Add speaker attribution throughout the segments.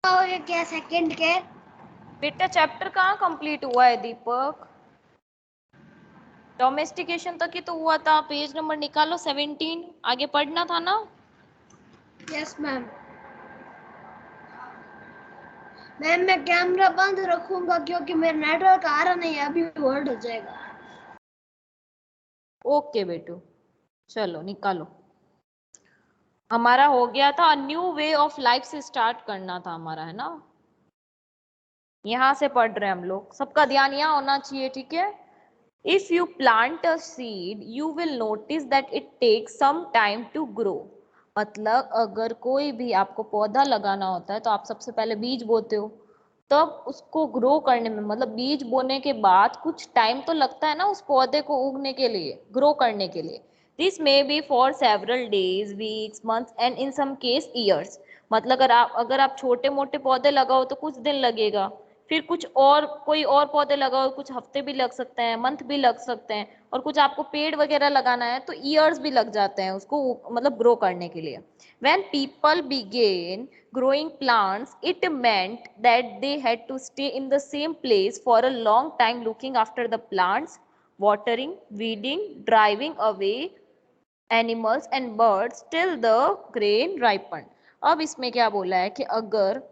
Speaker 1: और ये क्या सेकंड के?
Speaker 2: बेटा चैप्टर कहाँ कंप्लीट हुआ है दीपक? डोमेस्टिकेशन तक ही तो हुआ था। पेज नंबर निकालो 17, आगे पढ़ना था ना।
Speaker 1: Yes ma'am. मैम मैं कैमरा बंद रखूंगा क्योंकि मेरा नेटवर्क आ रहा नहीं है, अभी होल्ड हो जाएगा।
Speaker 2: ओके बेटू, चलो निकालो। हमारा हो गया था न्यू वे ऑफ लाइफ से स्टार्ट करना था हमारा, है ना। यहाँ से पढ़ रहे हैं हम लोग, सबका ध्यान यहाँ होना चाहिए, ठीक है। If you plant a seed you will notice that it takes some time to grow. मतलब अगर कोई भी आपको पौधा लगाना होता है तो आप सबसे पहले बीज बोते हो, तब उसको ग्रो करने में, मतलब बीज बोने के बाद कुछ टाइम तो लगता है ना उस पौधे को उगने के लिए, ग्रो करने के लिए। This may be for several days, weeks, months and in some case years. मतलब अगर आप छोटे मोटे पौधे लगाओ तो कुछ दिन लगेगा, फिर कुछ और कोई और पौधे लगाओ कुछ हफ्ते भी लग सकते हैं, मंथ भी लग सकते हैं, और कुछ आपको पेड़ वगैरह लगाना है तो ईयर्स भी लग जाते हैं उसको मतलब ग्रो करने के लिए। When people began growing plants, it meant that they had to stay in the same place for a long time looking after the plants, watering, weeding, driving away animals and birds till the grain ripened। अब इसमें क्या बोला है कि अगर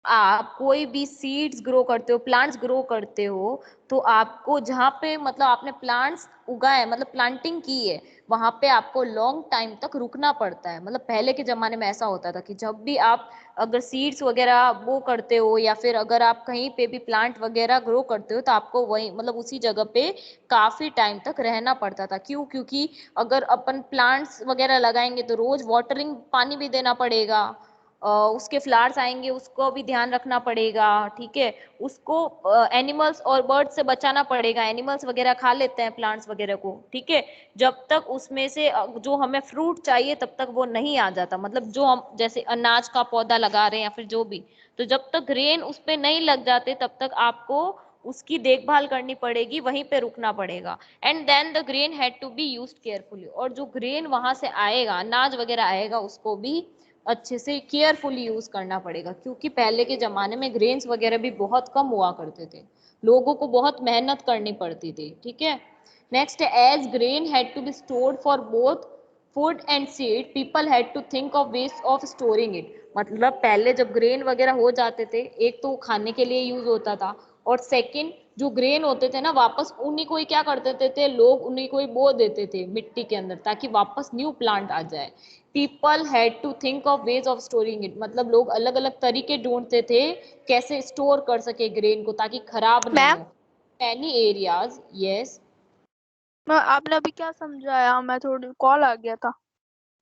Speaker 2: आप कोई भी सीड्स ग्रो करते हो, प्लांट्स ग्रो करते हो, तो आपको जहाँ पे मतलब आपने प्लांट्स उगाए मतलब प्लांटिंग की है, वहां पे आपको लॉन्ग टाइम तक रुकना पड़ता है। मतलब पहले के जमाने में ऐसा होता था कि जब भी आप अगर सीड्स वगैरह वो करते हो या फिर अगर आप कहीं पे भी प्लांट वगैरह ग्रो करते हो तो आपको वही मतलब उसी जगह पे काफी टाइम तक रहना पड़ता था। क्यों? क्योंकि अगर अपन प्लांट्स वगैरह लगाएंगे तो रोज वाटरिंग पानी भी देना पड़ेगा, उसके फ्लावर्स आएंगे उसको भी ध्यान रखना पड़ेगा, ठीक है। उसको एनिमल्स और बर्ड्स से बचाना पड़ेगा, एनिमल्स वगैरह खा लेते हैं प्लांट्स वगैरह को, ठीक है। जब तक उसमें से जो हमें फ्रूट चाहिए तब तक वो नहीं आ जाता, मतलब जो हम जैसे अनाज का पौधा लगा रहे हैं या फिर जो भी, तो जब तक ग्रेन उस पे नहीं लग जाते तब तक आपको उसकी देखभाल करनी पड़ेगी, वहीं पे रुकना पड़ेगा। And then the grain had to be used carefully. और जो ग्रेन वहां से आएगा, अनाज वगैरह आएगा, उसको भी अच्छे से केयरफुली यूज करना पड़ेगा, क्योंकि पहले के जमाने में ग्रेन्स वगैरह भी बहुत कम हुआ करते थे, लोगों को बहुत मेहनत करनी पड़ती थी, ठीक है। Next, as grain had to be stored for both food and seed, people had to think of ways of storing it. मतलब पहले जब ग्रेन वगैरह हो जाते थे, एक तो खाने के लिए यूज होता था, और सेकंड जो ग्रेन होते थे ना वापस उन्हीं को ही क्या कर देते थे लोग, उन्हीं को ही बो देते थे मिट्टी के अंदर ताकि वापस न्यू प्लांट आ जाए। People had to think of ways of storing it. मतलब लोग अलग अलग तरीके ढूंढते थे कैसे स्टोर कर सके ग्रेन को ताकि खराब ना
Speaker 3: मैम
Speaker 2: हो। मैनी एरियाज, यस
Speaker 3: आपने अभी क्या समझाया? मैं थोड़ी कॉल आ गया था।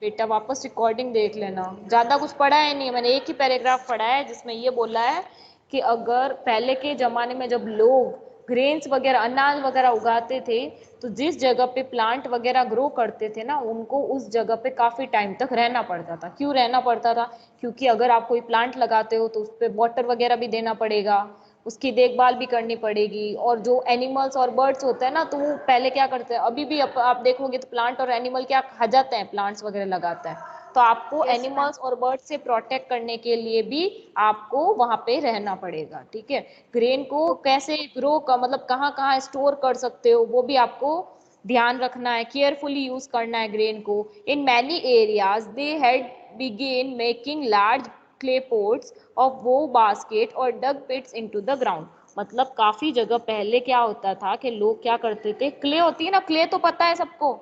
Speaker 2: बेटा वापस रिकॉर्डिंग देख लेना, ज्यादा कुछ पढ़ा है नहीं, मैंने एक ही पैराग्राफ पढ़ा है जिसमें ये बोला है कि अगर पहले के जमाने में जब लोग ग्रेन्स वगैरह अनाज वगैरह उगाते थे तो जिस जगह पे प्लांट वगैरह ग्रो करते थे ना उनको उस जगह पे काफी टाइम तक रहना पड़ता था। क्यों रहना पड़ता था? क्योंकि अगर आप कोई प्लांट लगाते हो तो उस पर वाटर वगैरह भी देना पड़ेगा, उसकी देखभाल भी करनी पड़ेगी, और जो एनिमल्स और बर्ड्स होते हैं ना तो वो पहले क्या करते हैं, अभी भी आप देखोगे तो प्लांट और एनिमल क्या खा जाते हैं, प्लांट्स वगैरह लगाता है, तो आपको
Speaker 1: यस मैम।
Speaker 2: एनिमल्स और बर्ड्स से प्रोटेक्ट करने के लिए भी आपको वहां पे रहना पड़ेगा, ठीक है। ग्रेन को कैसे ग्रो का मतलब कहाँ कहाँ स्टोर कर सकते हो वो भी आपको ध्यान रखना है, केयरफुली यूज करना है ग्रेन को। In many areas they had begun making large clay pots of wove basket और dug pits into the ground. मतलब काफी जगह पहले क्या होता था कि लोग क्या करते थे, क्ले होती है ना, क्ले तो पता है सबको,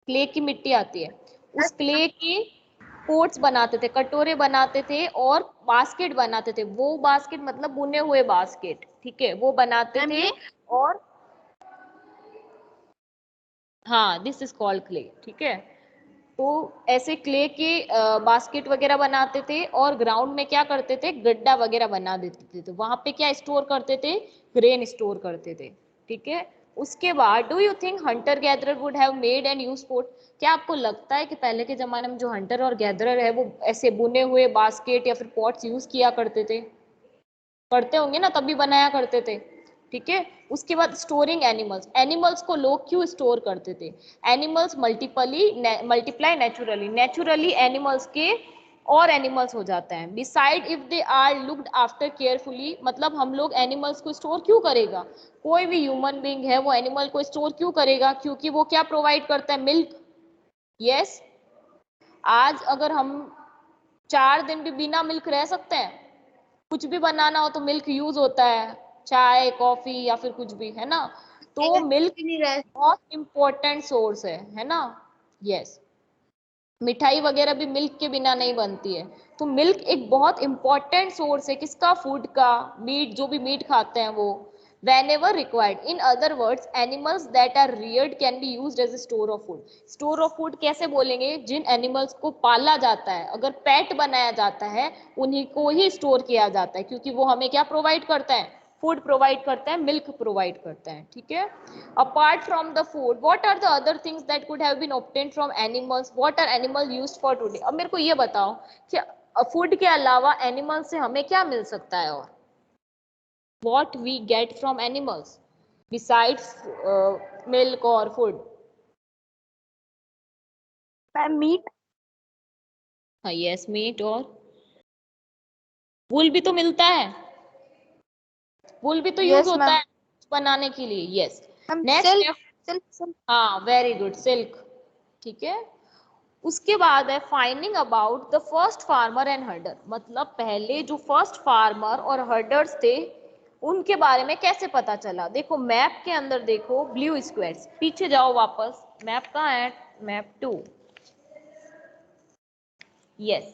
Speaker 2: क्ले की मिट्टी आती है, उस क्ले की पोट्स बनाते थे, कटोरे बनाते थे और बास्केट बनाते थे। वो बास्केट मतलब बुने हुए बास्केट, ठीक है, वो बनाते
Speaker 3: मैम
Speaker 2: थे।
Speaker 3: ये
Speaker 2: और हाँ, दिस इज कॉल्ड क्ले, ठीक है। तो ऐसे क्ले के बास्केट वगैरह बनाते थे और ग्राउंड में क्या करते थे, गड्ढा वगैरह बना देते थे, तो वहां पे क्या स्टोर करते थे, ग्रेन स्टोर करते थे, ठीक है। उसके बाद do you think hunter gatherer would have made and use pot? क्या आपको लगता है कि पहले के जमाने में जो हंटर और गैदरर है वो ऐसे बुने हुए बास्केट या फिर पॉट्स यूज किया करते थे? करते होंगे ना, तभी बनाया करते थे, ठीक है। उसके बाद स्टोरिंग एनिमल्स, एनिमल्स को लोग क्यों स्टोर करते थे? Animals multiply naturally, naturally animals के और एनिमल्स हो जाते हैं। Besides if they are looked after carefully, मतलब हम लोग एनिमल्स को स्टोर क्यों करेगा, कोई भी ह्यूमन बीइंग है वो एनिमल को स्टोर क्यों करेगा, क्योंकि वो क्या प्रोवाइड करता है, मिल्क। यस, आज अगर हम 4 दिन भी बिना मिल्क रह सकते हैं, कुछ भी बनाना हो तो मिल्क यूज होता है, चाय कॉफी या फिर कुछ भी, है ना। तो मिल्क
Speaker 1: नहीं रह
Speaker 2: बहुत इंपॉर्टेंट सोर्स है ना। यस, मिठाई वगैरह भी मिल्क के बिना नहीं बनती है। तो मिल्क एक बहुत इंपॉर्टेंट सोर्स है किसका, फूड का, मीट, जो भी मीट खाते हैं वो, whenever required. In other words, animals that are reared can be used as a store of food. Store of food कैसे बोलेंगे, जिन एनिमल्स को पाला जाता है, अगर पेट बनाया जाता है, उन्हीं को ही स्टोर किया जाता है, क्योंकि वो हमें क्या प्रोवाइड करता है, फूड प्रोवाइड करता है, मिल्क प्रोवाइड करता है, ठीक है। Apart from the food, what are the other things that could have been obtained from animals, what are animal used for today. अब मेरे को ये बताओ कि फूड के अलावा एनिमल से हमें क्या मिल सकता है, और what we get from animals besides milk or food।
Speaker 3: Meat.
Speaker 2: हाँ, यस, मीट, और वूल भी तो मिलता है, वूल भी तो यूज
Speaker 3: यस
Speaker 2: होता
Speaker 3: मैम।
Speaker 2: है बनाने के लिए। यस,
Speaker 3: मैम
Speaker 2: नेक्स्ट
Speaker 3: सिल्क
Speaker 2: है,
Speaker 3: सिल्क सिल्क।
Speaker 2: हाँ वेरी गुड, सिल्क, ठीक है। उसके बाद है finding about the first farmer and herder, मतलब पहले जो फर्स्ट फार्मर और हर्डर्स थे उनके बारे में कैसे पता चला। देखो मैप के अंदर देखो, ब्लू स्क्वायर्स, पीछे जाओ वापस, मैप कहाँ है, मैप 2, यस,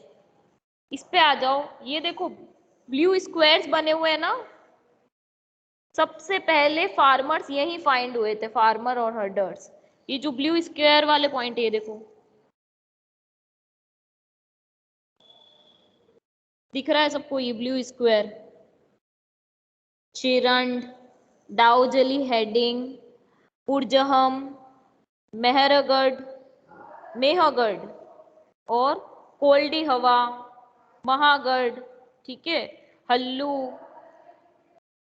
Speaker 2: इस पे आ जाओ, ये देखो ब्लू स्क्वायर्स बने हुए हैं ना, सबसे पहले फार्मर्स यही फाइंड हुए थे, फार्मर और हर्डर्स। ये जो ब्लू स्क्वायर वाले पॉइंट है, ये देखो दिख रहा है सबको, ये ब्लू स्क्वायर, चिरंड, दाऊजली हेडिंग, पुरजहम, मेहरगढ़, मेहगढ़ और कोल्डी हवा, महागढ़, ठीक है, हल्लू,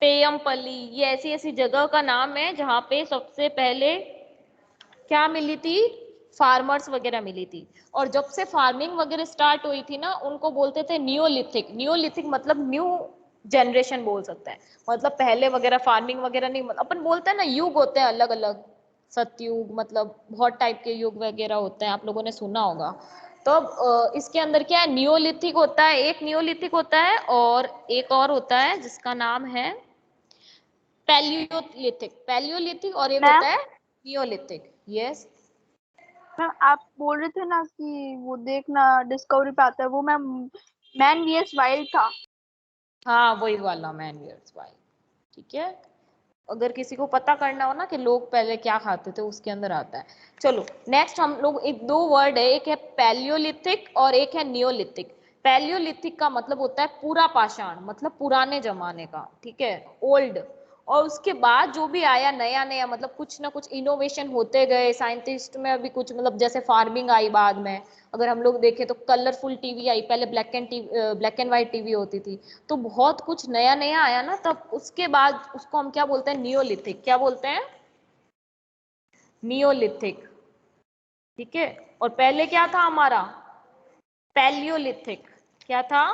Speaker 2: पेयमपल्ली, ये ऐसी ऐसी जगह का नाम है जहाँ पे सबसे पहले क्या मिली थी, फार्मर्स वगैरह मिली थी। और जब से फार्मिंग वगैरह स्टार्ट हुई थी ना, उनको बोलते थे नियोलिथिक। नियोलिथिक मतलब न्यू जनरेशन बोल सकते हैं, मतलब पहले वगैरह फार्मिंग वगैरह नहीं, अपन बोलते हैं ना युग होते हैं अलग अलग, सतयुग, मतलब बहुत टाइप के युग वगैरह होते हैं, आप लोगों ने सुना होगा। तो इसके अंदर क्या है, नियोलिथिक होता है, एक नियोलिथिक होता है और एक और होता है जिसका नाम है पैलियोलिथिक, पैलियोलिथिक, और एक
Speaker 3: मैम
Speaker 2: होता है नियोलिथिक। यस,
Speaker 3: मैम आप बोल रहे थे ना कि वो देखना डिस्कवरी पे आता है, वो मैम मैन वीएस वाइल्ड था।
Speaker 2: हाँ वही वाला मैन वियर्स वाइल्ड, ठीक है। अगर किसी को पता करना हो ना कि लोग पहले क्या खाते थे, उसके अंदर आता है। चलो नेक्स्ट हम लोग, एक दो वर्ड है, एक है पैलियोलिथिक और एक है नियोलिथिक। पैलियोलिथिक का मतलब होता है पूरा पाषाण, मतलब पुराने जमाने का, ठीक है, ओल्ड। और उसके बाद जो भी आया नया नया, मतलब कुछ ना कुछ इनोवेशन होते गए साइंटिस्ट में, अभी कुछ मतलब जैसे फार्मिंग आई बाद में, अगर हम लोग देखें तो कलरफुल टीवी आई, पहले ब्लैक एंड व्हाइट टीवी होती थी, तो बहुत कुछ नया नया आया ना, तब उसके बाद उसको हम क्या बोलते हैं, नियोलिथिक, क्या बोलते हैं, नियोलिथिक, ठीक है। और पहले क्या था हमारा, पैलियोलिथिक, क्या था,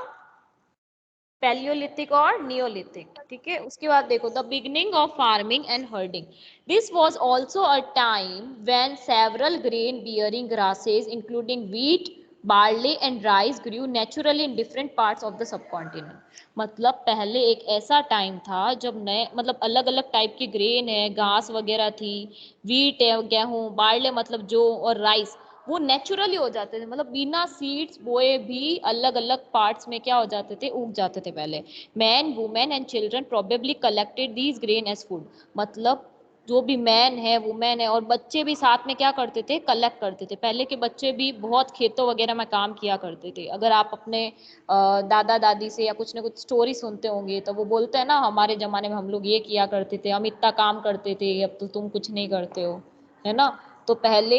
Speaker 2: पैलियोलिथिक और नियोलिथिक, ठीक है। उसके बाद देखो the beginning of farming and herding, this was also a time when several grain bearing grasses including wheat, barley and rice grew naturally in different parts of the subcontinent. मतलब पहले एक ऐसा टाइम था जब नए, मतलब अलग अलग टाइप की ग्रेन है, घास वगैरह थी, व्हीट है, गेहूं, बार्ले मतलब जौ, और राइस, वो नेचुरली हो जाते थे, मतलब बिना सीड्स बोए भी अलग अलग पार्ट्स में क्या हो जाते थे, उग जाते थे पहले। Man, women and children probably collected these grain as food, मतलब जो भी मैन है, वुमेन है, और बच्चे भी साथ में क्या करते थे, कलेक्ट करते थे। पहले के बच्चे भी बहुत खेतों वगैरह में काम किया करते थे। अगर आप अपने दादा दादी से या कुछ ना कुछ स्टोरी सुनते होंगे तो वो बोलते हैं ना, हमारे जमाने में हम लोग ये किया करते थे, हम इतना काम करते थे, अब तो तुम कुछ नहीं करते हो, है ना। तो पहले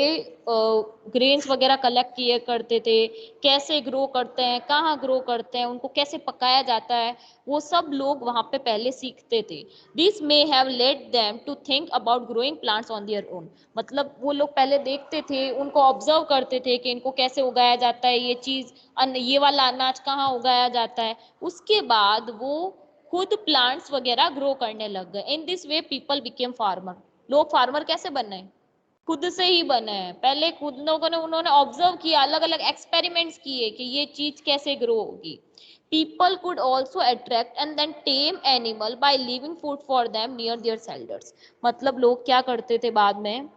Speaker 2: ग्रेन्स वगैरह कलेक्ट किए करते थे, कैसे ग्रो करते हैं, कहाँ ग्रो करते हैं, उनको कैसे पकाया जाता है, वो सब लोग वहाँ पे पहले सीखते थे। This may have led them to think about growing plants on their own. मतलब वो लोग पहले देखते थे, उनको ऑब्जर्व करते थे कि इनको कैसे उगाया जाता है, ये चीज ये वाला अनाज कहाँ उगाया जाता है। उसके बाद वो खुद प्लांट्स वगैरह ग्रो करने लग गए। In this way people became farmer. लोग फार्मर कैसे बने? खुद से ही बने हैं। पहले खुद लोगों ने उन्होंने ऑब्जर्व किया, अलग अलग एक्सपेरिमेंट्स किए कि ये चीज कैसे ग्रो होगी। People could also attract and then tame animal by leaving food for them near their shelters. मतलब लोग क्या करते थे बाद में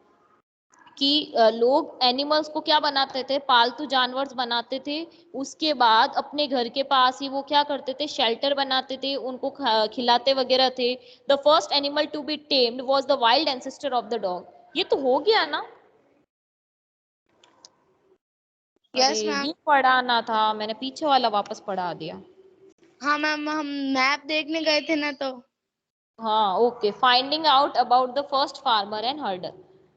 Speaker 2: कि लोग एनिमल्स को क्या बनाते थे, पालतू जानवर बनाते थे। उसके बाद अपने घर के पास ही वो क्या करते थे, शेल्टर बनाते थे, उनको खिलाते वगैरह थे। The first animal to be tamed was the wild ancestor of the dog. ये तो हो गया ना? अरे
Speaker 4: यस मैम।
Speaker 2: ये पढ़ाना था, मैंने पीछे वाला वापस पढ़ा दिया।
Speaker 4: हाँ मैम, हम मैप देखने गए थे ना तो।
Speaker 2: हाँ okay. Finding out about the first farmer and हर्डर।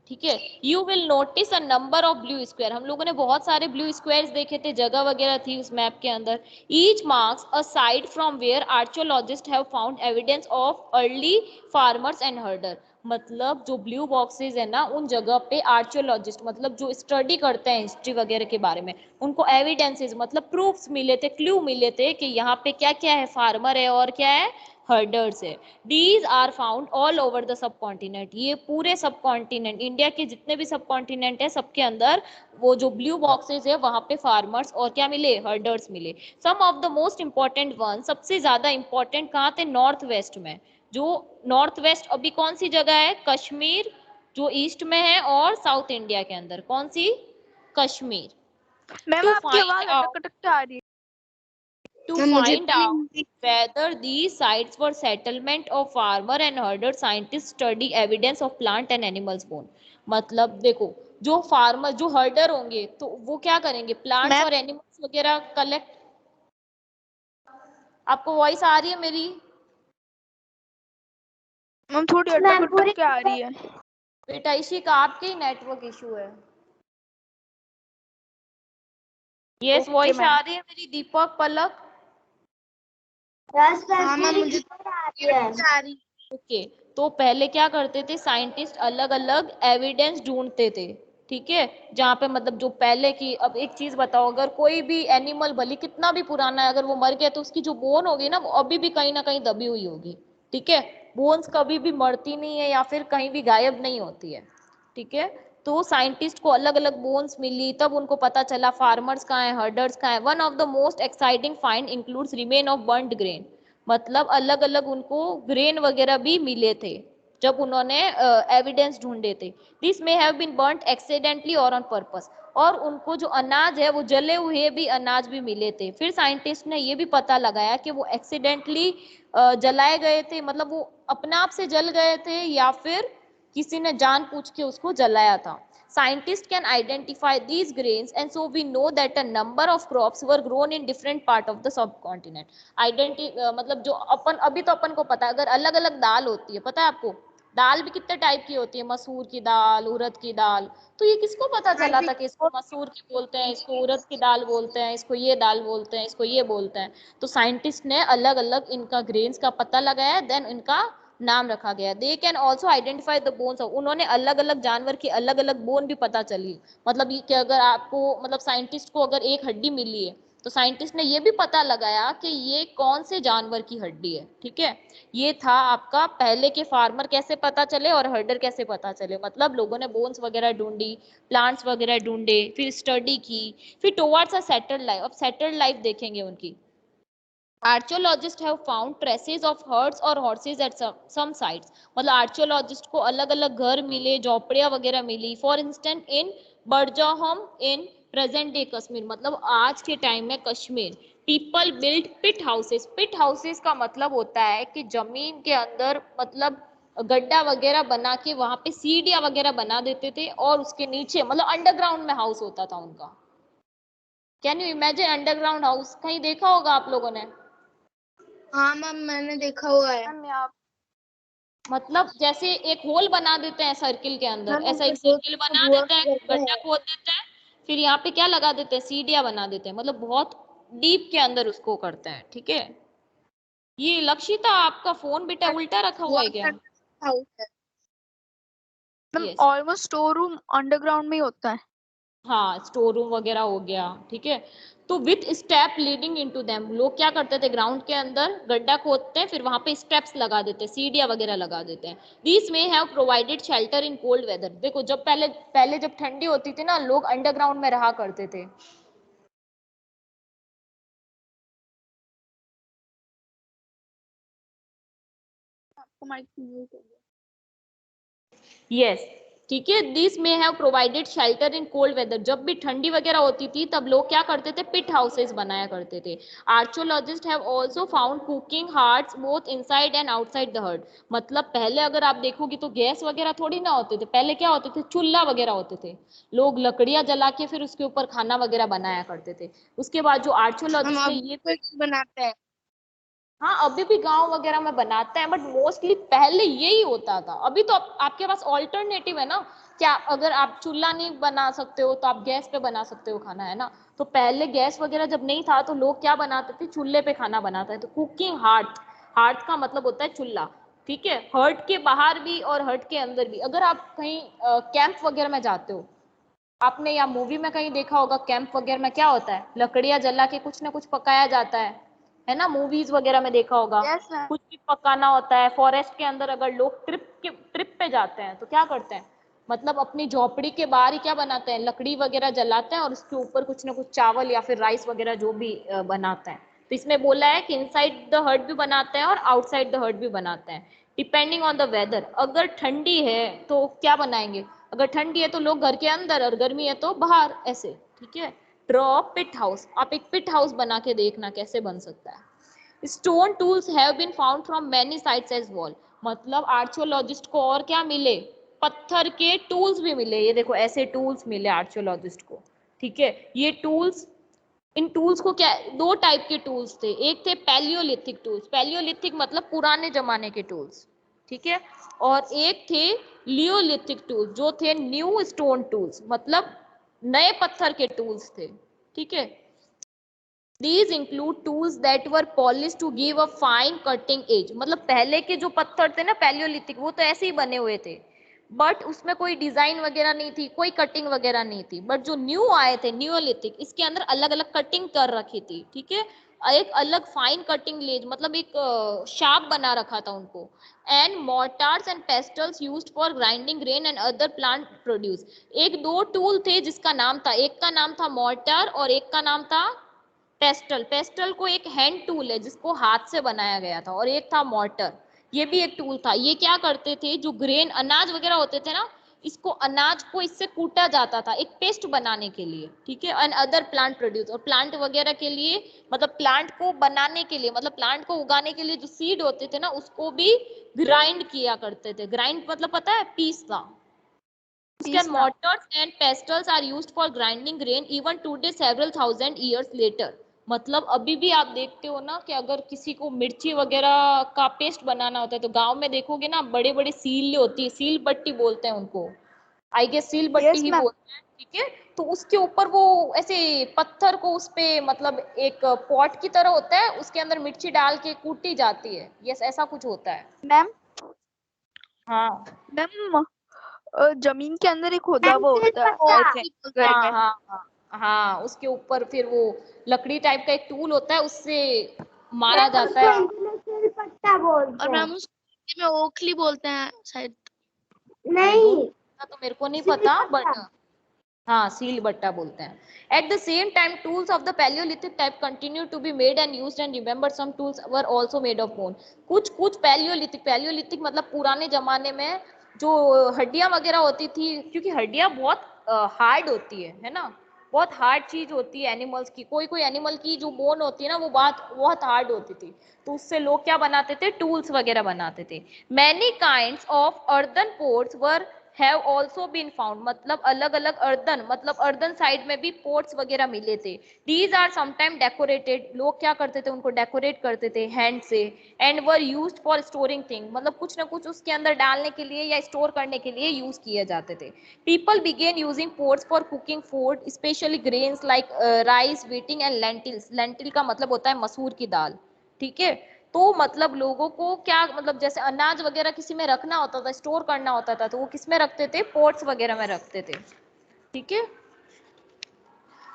Speaker 2: ठीक है। You will notice a number of blue square. हम लोगों ने बहुत सारे ब्लू स्क्वायर्स देखे थे, जगह वगैरह थी उस मैप के अंदर। Each marks a site from where archaeologists have found evidence of early farmers and herder. मतलब जो ब्लू बॉक्सेस है ना, उन जगह पे आर्कियोलॉजिस्ट मतलब जो स्टडी करते हैं हिस्ट्री वगैरह के बारे में, उनको एविडेंसेस मतलब प्रूफ्स मिले थे, क्लू मिले थे कि यहाँ पे क्या क्या है, फार्मर है और क्या है, हर्डर्स है। These are found all over the subcontinent. ये पूरे सब कॉन्टिनेंट, इंडिया के जितने भी सब कॉन्टिनेंट है, सबके अंदर वो जो ब्लू बॉक्सेस है वहां पे फार्मर्स और क्या मिले, हर्डर्स मिले। Some of the most important one, सबसे ज्यादा इंपॉर्टेंट कहाँ थे, नॉर्थ वेस्ट में। जो नॉर्थ वेस्ट अभी कौन सी जगह है, कश्मीर जो ईस्ट में है, और साउथ इंडिया के अंदर कौन सी, कश्मीर।
Speaker 3: मैम
Speaker 2: टू
Speaker 3: आपकी
Speaker 2: फाइंड
Speaker 3: आवाज
Speaker 2: आउट,
Speaker 3: अटक अटक के आ रही है।
Speaker 2: to
Speaker 4: मैम मुझे
Speaker 2: find
Speaker 4: तो नहीं
Speaker 2: out
Speaker 4: milli.
Speaker 2: whether these sites were settlement of farmer and herder, scientists study evidence of plant and animals bone। मतलब देखो, जो फार्मर जो हर्डर होंगे तो वो क्या करेंगे, प्लांट्स
Speaker 4: मैम
Speaker 2: और एनिमल्स वगैरह कलेक्ट। आपको वॉइस आ रही है मेरी?
Speaker 3: मैम थोड़ी अटक
Speaker 1: मैम
Speaker 3: अटक
Speaker 1: पूरी
Speaker 3: के आ रही है।
Speaker 2: बेटा इशिका, आपके ही नेटवर्क इशू है। Yes,
Speaker 3: okay
Speaker 2: voice
Speaker 3: ma'am.
Speaker 2: आ रही है मेरी? दीपक, पलक,
Speaker 1: यस मैम
Speaker 4: हाँ मैम,
Speaker 1: पूरी
Speaker 4: मुझे
Speaker 1: क्लियर आ रही है।
Speaker 4: आ रही।
Speaker 2: ओके। तो पहले क्या करते थे साइंटिस्ट, अलग अलग एविडेंस ढूंढते थे। ठीक है। जहाँ पे मतलब जो पहले की, अब एक चीज बताओ, अगर कोई भी एनिमल भले कितना भी पुराना है, अगर वो मर गया तो उसकी जो बोन होगी ना, वो अभी भी कहीं ना कहीं दबी हुई होगी। ठीक है। बोन्स कभी भी मरती नहीं है या फिर कहीं भी गायब नहीं होती है। ठीक है। तो साइंटिस्ट को अलग अलग बोन्स मिली, तब उनको पता चला फार्मर्स कहाँ है, हर्डर्स कहाँ है। One of the most exciting find includes remain of burned grain. मतलब अलग अलग उनको ग्रेन वगैरह भी मिले थे जब उन्होंने एविडेंस ढूंढे थे। This may have been burnt accidentally और ऑन पर्पस। और उनको जो अनाज है वो जले हुए भी अनाज भी मिले थे। फिर साइंटिस्ट ने ये भी पता लगाया कि वो एक्सीडेंटली जलाए गए थे, मतलब वो अपने आप से जल गए थे या फिर किसी ने जानबूझ के उसको जलाया था। Scientists can identify these grains and so we know that a number of crops were grown in different part of the subcontinent। मतलब जो अपन अभी तो अपन को पता है, अगर अलग अलग दाल होती है, पता है आपको, दाल भी कितने टाइप की होती है, मसूर की दाल, उड़द की दाल। तो ये किसको पता
Speaker 4: हाँ
Speaker 2: चला
Speaker 4: जी।
Speaker 2: था कि इसको मसूर की बोलते हैं, इसको उड़द की दाल बोलते हैं, इसको ये दाल बोलते हैं, इसको ये बोलते हैं। तो साइंटिस्ट ने अलग अलग इनका ग्रेन्स का पता लगाया, देन इनका नाम रखा गया। They can also identify the bones. उन्होंने अलग अलग जानवर की अलग अलग बोन भी पता चली। मतलब ये कि अगर आपको मतलब साइंटिस्ट को अगर एक हड्डी मिली है तो साइंटिस्ट ने ये भी पता लगाया कि ये कौन से जानवर की हड्डी है। ठीक है। ये था आपका पहले के फार्मर कैसे पता चले और हर्डर कैसे पता चले। मतलब लोगों ने बोन्स वगैरह ढूंढी, प्लांट्स वगैरह ढूंढे, फिर स्टडी की, फिर टुवर्ड्स अ सेटल्ड लाइफ। अब सेटल्ड लाइफ देखेंगे उनकी। Archaeologists have found traces of herds or horses at some sites। मतलब आर्कियोलॉजिस्ट को अलग अलग घर मिले, झोपड़ियां वगैरह मिली। For instant in Burzahom in present day Kashmir, मतलब आज के टाइम में Kashmir. People build pit houses. Pit houses का मतलब होता है कि जमीन के अंदर मतलब गड्ढा वगैरह बना के वहां पे सीढ़ियां वगैरह बना देते थे और उसके नीचे मतलब अंडरग्राउंड में हाउस होता था उनका। Can you imagine underground house? कहीं देखा होगा आप लोगों ने।
Speaker 4: हाँ मैम, मैंने देखा हुआ है।
Speaker 3: मैम आप
Speaker 2: मतलब जैसे एक होल बना देते हैं सर्किल के अंदर, ऐसा एक सर्किल बना देते हैं, गड्ढा खोद देते हैं, फिर यहाँ पे क्या लगा देते हैं, सीढ़ियां बना देते हैं, मतलब बहुत डीप के अंदर उसको करते हैं। ठीक है, ये लक्षिता आपका फोन बेटा उल्टा रखा हुआ है क्या?
Speaker 3: हाउस है ma'am,
Speaker 2: yes,
Speaker 3: almost store room underground में ही होता है।
Speaker 2: हाँ स्टोर रूम वगैरह हो गया। ठीक है, तो with step leading into them, लोग क्या करते थे, ग्राउंड के अंदर गड्ढा खोदते हैं, फिर वहां पे स्टेप्स लगा देते हैं, सीढ़ियां वगैरह लगा देते हैं। This may have provided shelter in cold weather. देखो जब पहले पहले जब ठंडी होती थी ना, लोग अंडरग्राउंड में रहा करते थे।
Speaker 3: आपको माइक म्यूट हो गया।
Speaker 2: यस, ठीक है, this may have provided shelter in cold weather. जब भी ठंडी वगैरह होती थी तब लोग क्या करते थे, पिट हाउसेस बनाया करते थे। Archaeologist have also found cooking hearts both inside and outside the हट। मतलब पहले अगर आप देखोगी तो गैस वगैरह थोड़ी ना होते थे, पहले क्या होते थे, चूल्हा वगैरह होते थे, लोग लकड़ियां जला के फिर उसके ऊपर खाना वगैरह बनाया करते थे। उसके बाद जो
Speaker 4: हम
Speaker 2: आर्कियोलॉजिस्ट है
Speaker 4: अब
Speaker 2: ये,
Speaker 4: बनाते हैं।
Speaker 2: हाँ अभी भी गांव वगैरह में बनाते हैं, बट मोस्टली पहले यही होता था। अभी तो आपके पास ऑल्टरनेटिव है ना, क्या अगर आप चूल्हा नहीं बना सकते हो तो आप गैस पे बना सकते हो खाना, है ना। तो पहले गैस वगैरह जब नहीं था तो लोग क्या बनाते थे, चूल्हे पे खाना बनाते थे। तो कुकिंग हार्ट, हार्ट का मतलब होता है चूल्हा। ठीक है, हर्ट के बाहर भी और हर्ट के अंदर भी। अगर आप कहीं कैंप वगैरह में जाते हो, आपने या मूवी में कहीं देखा होगा, कैंप वगैरह में क्या होता है, लकड़ियां जला के कुछ ना कुछ पकाया जाता है ना, मूवीज वगैरह में देखा होगा।
Speaker 3: Yes ma'am.
Speaker 2: कुछ भी पकाना होता है। फॉरेस्ट के अंदर अगर लोग ट्रिप पे जाते हैं तो क्या करते हैं, मतलब अपनी झोपड़ी के बाहर ही क्या बनाते हैं, लकड़ी वगैरह जलाते हैं और उसके ऊपर कुछ ना कुछ चावल या फिर राइस वगैरह जो भी बनाते हैं। तो इसमें बोला है कि इनसाइड द हट भी बनाते हैं और आउटसाइड द हट भी बनाते हैं, डिपेंडिंग ऑन द वेदर। अगर ठंडी है तो क्या बनाएंगे, अगर ठंडी है तो लोग घर के अंदर, और गर्मी है तो बाहर, ऐसे। ठीक है, ड्रॉ पिट हाउस, आप एक पिट हाउस बना के देखना कैसे बन सकता है। Stone tools have been found from many sites as well. मतलब आर्कियोलॉजिस्ट को और क्या मिले, पत्थर के टूल्स भी मिले। ये देखो ऐसे टूल्स मिले आर्कियोलॉजिस्ट को। ठीक है, ये टूल्स, इन टूल्स को क्या, दो टाइप के टूल्स थे, एक थे पैलियोलिथिक टूल्स, पैलियोलिथिक मतलब पुराने जमाने के टूल्स। ठीक है, और एक थे लियोलिथिक टूल्स जो थे न्यू स्टोन टूल्स, मतलब नए पत्थर के टूल्स थे। ठीक है, These include tools that were polished to give a fine cutting edge। मतलब पहले के जो पत्थर थे ना पैलियोलिथिक, वो तो ऐसे ही बने हुए थे, बट उसमें कोई डिजाइन वगैरह नहीं थी, कोई कटिंग वगैरह नहीं थी। बट जो न्यू आए थे न्यूलिथिक, इसके अंदर अलग अलग कटिंग कर रखी थी। ठीक है, एक अलग फाइन कटिंग लेज, मतलब एक शार्प बना रखा था उनको। And मोर्टार्स and pastels used for grinding grain and other plant produce. एक दो टूल थे जिसका नाम था, एक का नाम था मोर्टार और एक का नाम था पेस्टल। पेस्टल को एक हैंड टूल है जिसको हाथ से बनाया गया था, और एक था मॉर्टर, ये भी एक टूल था। ये क्या करते थे, जो ग्रेन अनाज वगैरह होते थे ना, इसको अनाज को इससे कूटा जाता था एक पेस्ट बनाने के लिए। ठीक है, एंड अदर प्लांट प्रोड्यूस, और प्लांट वगैरह के लिए, मतलब प्लांट को बनाने के लिए, मतलब प्लांट को उगाने के लिए जो सीड होते थे ना, उसको भी ग्राइंड किया करते थे। ग्राइंड मतलब पता है, पीसना। उसके बाद mortars and pestles are used for grinding grain even today several thousand years later। मतलब अभी भी आप देखते हो ना कि अगर किसी को मिर्ची वगैरह का पेस्ट बनाना होता है तो गांव में देखोगे ना, बड़े बड़े सील होती है, सील बट्टी बोलते हैं उनको, आई गेस सील बट्टी
Speaker 3: यस
Speaker 2: ही
Speaker 3: मैम।
Speaker 2: बोलते हैं। ठीक है, तो उसके ऊपर वो ऐसे पत्थर को उस पे, मतलब एक पॉट की तरह होता है, उसके अंदर मिर्ची डाल के कूटी जाती है। यस, ऐसा कुछ होता है।
Speaker 3: मैम
Speaker 2: हाँ
Speaker 3: मैम जमीन के अंदर ही खोदा हुआ होता है आई थिंक घर
Speaker 2: हाँ
Speaker 3: में।
Speaker 2: हाँ हाँ हाँ, उसके ऊपर फिर वो लकड़ी टाइप का एक टूल होता है, उससे मारा जाता है।
Speaker 1: पट्टा बोलते
Speaker 4: और
Speaker 1: हैं।
Speaker 4: मैम उस में ओखली बोलते हैं शायद।
Speaker 2: आई डोंट,
Speaker 1: नहीं,
Speaker 2: तो मेरे को नहीं पता, बट हाँ सील बट्टा बोलते हैं। At the same time tools of the palaeolithic type continue to be made and used and remember some tools were also made of bone. कुछ कुछ पैलियोलिथिक मतलब पुराने जमाने में जो हड्डियां वगैरह होती थी, क्योंकि हड्डियां बहुत हार्ड होती है ना, बहुत हार्ड चीज होती है एनिमल्स की। कोई कोई एनिमल की जो बोन होती है ना, वो बहुत बहुत हार्ड होती थी, तो उससे लोग क्या बनाते थे, टूल्स वगैरह बनाते थे। Many kinds of earthen pots were have also been found, मतलब अलग अलग अर्दन, मतलब अर्दन साइड में भी पोर्ट्स वगैरह मिले थे। दीज आर समटाइम डेकोरेटेड, लोग क्या करते थे उनको डेकोरेट करते थे हैंड से, and were used for storing thing, मतलब कुछ ना कुछ उसके अंदर डालने के लिए या स्टोर करने के लिए यूज किए जाते थे। People began using pots for cooking food specially grains like rice, व्हीटिंग एंड लेंटिल्स। लेंटिल का मतलब होता है मसूर की दाल, ठीक है। तो मतलब लोगों को क्या, मतलब जैसे अनाज वगैरह किसी में रखना होता था, स्टोर करना होता था, तो वो किस में रखते थे, पोर्ट्स वगैरह में रखते थे, ठीक है।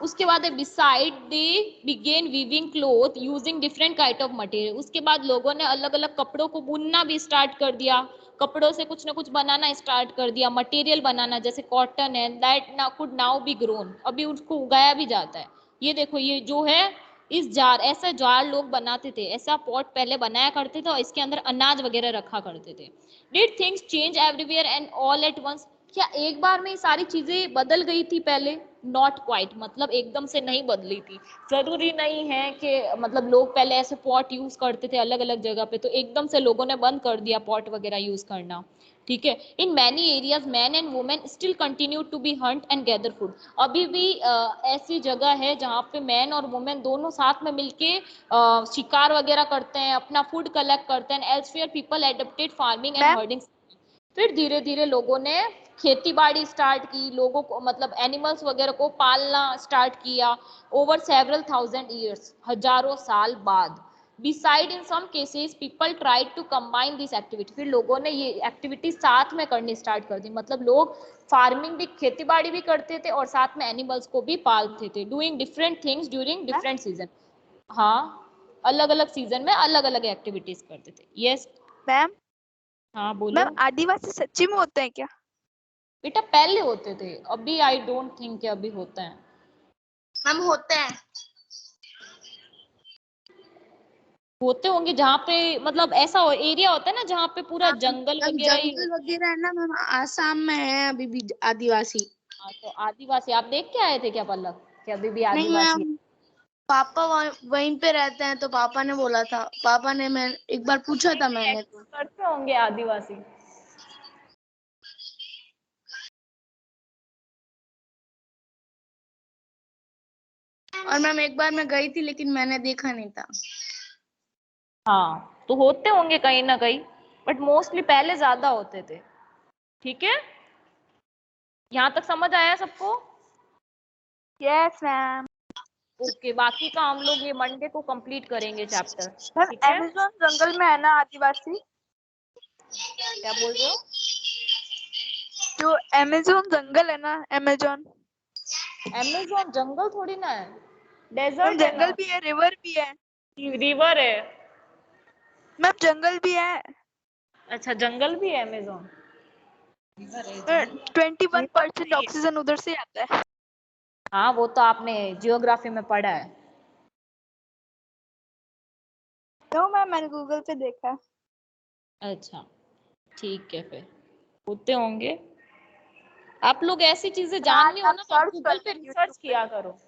Speaker 2: उसके बाद है besides they began weaving cloth using different kind of material. उसके बाद लोगों ने अलग अलग कपड़ों को बुनना भी स्टार्ट कर दिया, कपड़ों से कुछ ना कुछ बनाना स्टार्ट कर दिया, मटेरियल बनाना, जैसे कॉटन है, that now could now B grown, अभी उसको उगाया भी जाता है। ये देखो ये जो है इस जार, ऐसा जार लोग बनाते थे, ऐसा पॉट पहले बनाया करते थे और इसके अंदर अनाज वगैरह रखा करते थे। Did things change everywhere and all at once, क्या एक बार में ये सारी चीजें बदल गई थी पहले? नॉट क्वाइट, मतलब एकदम से नहीं बदली थी। जरूरी नहीं है कि मतलब लोग पहले ऐसे पॉट यूज करते थे अलग अलग जगह पे तो एकदम से लोगों ने बंद कर दिया पॉट वगैरह यूज करना, ठीक है। In many areas man and women still continue to be hunt and gather food, अभी भी ऐसी जगह है जहाँ पे मैन और वुमेन दोनों साथ में मिलके शिकार वगैरह करते हैं, अपना फूड कलेक्ट करते हैं। Elsewhere people adapted farming and
Speaker 3: ma'am
Speaker 2: herding. फिर धीरे धीरे लोगों ने खेती बाड़ी स्टार्ट की, लोगों को मतलब एनिमल्स वगैरह को पालना स्टार्ट किया। ओवर सेवरल थाउजेंड ईयर्स, हजारों साल बाद। Besides in some cases people tried to combine this activity, फिर लोगों ने ये एक्टिविटी साथ में करनी स्टार्ट कर दी, मतलब लोग फार्मिंग भी, खेती बाड़ी भी करते थे और साथ में एनिमल्स को भी पालते थे। Doing different things during different season, हाँ अलग अलग सीजन में अलग अलग एक्टिविटीज करते थे। यस
Speaker 3: मैम
Speaker 2: हाँ बोलो।
Speaker 3: मैम आदिवासी सच्ची में होते हैं क्या?
Speaker 2: बेटा पहले होते थे, अभी आई डोंट थिंक अभी होता है।
Speaker 4: हम होते हैं।
Speaker 2: होते होंगे जहाँ पे मतलब ऐसा एरिया होता है ना जहाँ पे पूरा जंगल
Speaker 4: हम
Speaker 2: वगैरह ही
Speaker 4: जंगल
Speaker 2: होता है।
Speaker 4: वगैरह है ना मैम, आसाम में है अभी भी आदिवासी।
Speaker 2: हाँ, तो आदिवासी आप देख के आए थे क्या पलक, कि अभी भी
Speaker 4: नहीं
Speaker 2: आदिवासी है?
Speaker 4: मैम, पापा वहीं पे रहते हैं तो पापा ने बोला था, पापा ने, मैं एक बार पूछा था मैंने तो।
Speaker 2: करते होंगे आदिवासी।
Speaker 4: और मैम एक बार मैं गई थी लेकिन मैंने देखा नहीं था।
Speaker 2: हाँ तो होते होंगे कहीं ना कहीं, बट मोस्टली पहले ज्यादा होते थे, ठीक है। यहाँ तक समझ आया सबको?
Speaker 3: Yes ma'am.
Speaker 2: ओके, बाकी का हम लोग ये मंडे को कंप्लीट करेंगे चैप्टर,
Speaker 3: मैम
Speaker 2: ठीक है।
Speaker 3: अमेज़न जंगल में है ना आदिवासी?
Speaker 2: क्या बोल रहे हो?
Speaker 3: जो अमेज़न जंगल है ना, अमेज़न।
Speaker 2: अमेज़न जंगल थोड़ी ना है,
Speaker 3: मैम
Speaker 2: डेजर्ट है
Speaker 3: जंगल
Speaker 2: ना,
Speaker 3: भी है, रिवर भी है।
Speaker 2: रिवर है।
Speaker 3: मैम जंगल भी है।
Speaker 2: अच्छा जंगल भी है अमेज़न।
Speaker 3: 21% ऑक्सीजन उधर से आता है।
Speaker 2: हाँ वो तो आपने जियोग्राफी में पढ़ा है।
Speaker 3: तो मैम मैंने गूगल पे देखा।
Speaker 2: अच्छा ठीक है, फिर होते होंगे। आप लोग ऐसी चीजें जाननी हो
Speaker 3: आप
Speaker 2: ना तो आप
Speaker 3: सर्च कर
Speaker 2: गूगल पे
Speaker 3: लें यूट्यूब
Speaker 2: रिसर्च
Speaker 3: पे।
Speaker 2: किया करो।